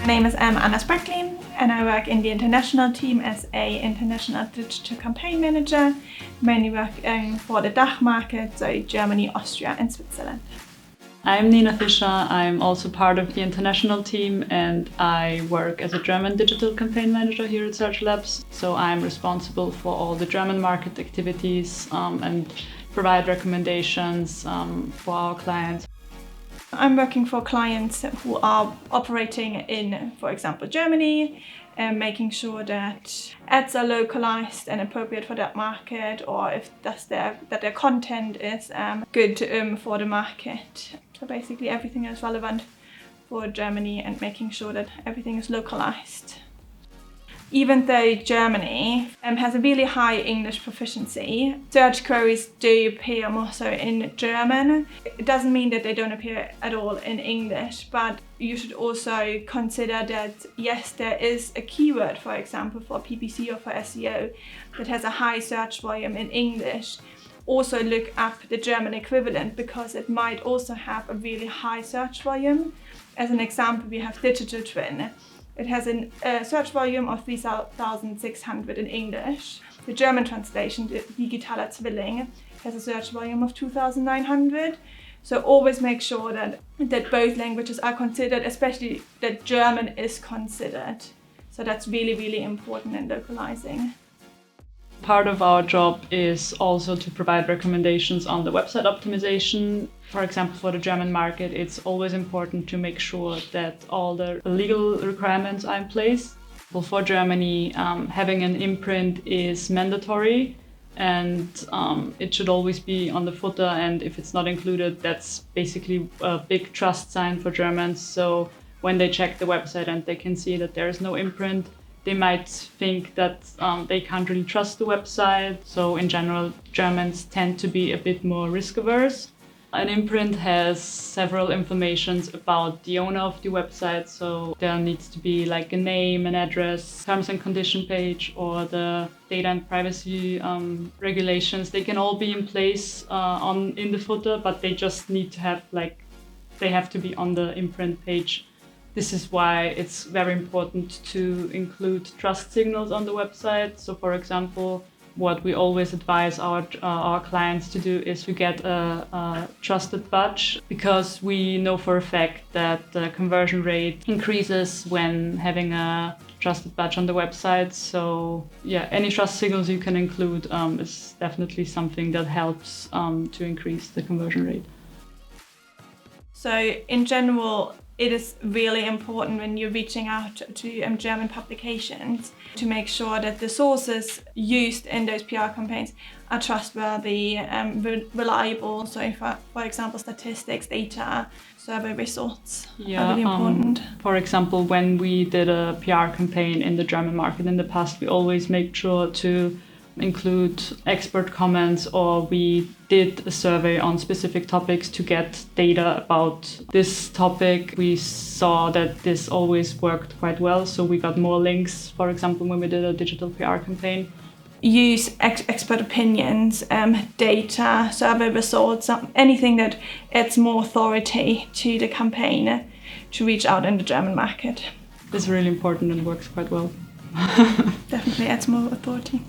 My name is Anna Speckley and I work in the international team as an international digital campaign manager, mainly working for the DAX market, so Germany, Austria and Switzerland. I'm Nina Fischer. I'm also part of the international team and I work as a German digital campaign manager here at Search Labs. So I'm responsible for all the German market activities and provide recommendations for our clients. I'm working for clients who are operating in, for example, Germany, and making sure that ads are localized and appropriate for that market, or if that their content is good for the market. So basically everything is relevant for Germany and making sure that everything is localized. Even though Germany has a really high English proficiency, search queries do appear more so in German. It doesn't mean that they don't appear at all in English, but you should also consider that yes, there is a keyword, for example, for PPC or for SEO that has a high search volume in English. Also look up the German equivalent because it might also have a really high search volume. As an example, we have digital twin. It has a search volume of 3,600 in English. The German translation, digitaler Zwilling, has a search volume of 2,900. So always make sure that both languages are considered, especially that German is considered. So that's really, really important in localizing. Part of our job is also to provide recommendations on the website optimization. For example, for the German market, it's always important to make sure that all the legal requirements are in place. Well, for Germany, having an imprint is mandatory and it should always be on the footer, and if it's not included, that's basically a big trust sign for Germans. So when they check the website and they can see that there is no imprint, they might think that they can't really trust the website. So in general, Germans tend to be a bit more risk averse. An imprint has several informations about the owner of the website. So there needs to be like a name, an address, terms and condition page, or the data and privacy regulations. They can all be in place in the footer, but they just need to have they have to be on the imprint page. This is why it's very important to include trust signals on the website. So for example, what we always advise our clients to do is to get a trusted badge, because we know for a fact that the conversion rate increases when having a trusted badge on the website. So yeah, any trust signals you can include is definitely something that helps to increase the conversion rate. So in general, it is really important when you're reaching out to German publications to make sure that the sources used in those PR campaigns are trustworthy, reliable. So for example, statistics, data, survey results are really important. For example, when we did a PR campaign in the German market in the past, we always made sure to include expert comments, or we did a survey on specific topics to get data about this topic. We saw that this always worked quite well, so we got more links, for example, when we did a digital PR campaign. Use expert opinions, data, survey results, anything that adds more authority to the campaign to reach out in the German market. This is really important and works quite well. Definitely adds more authority.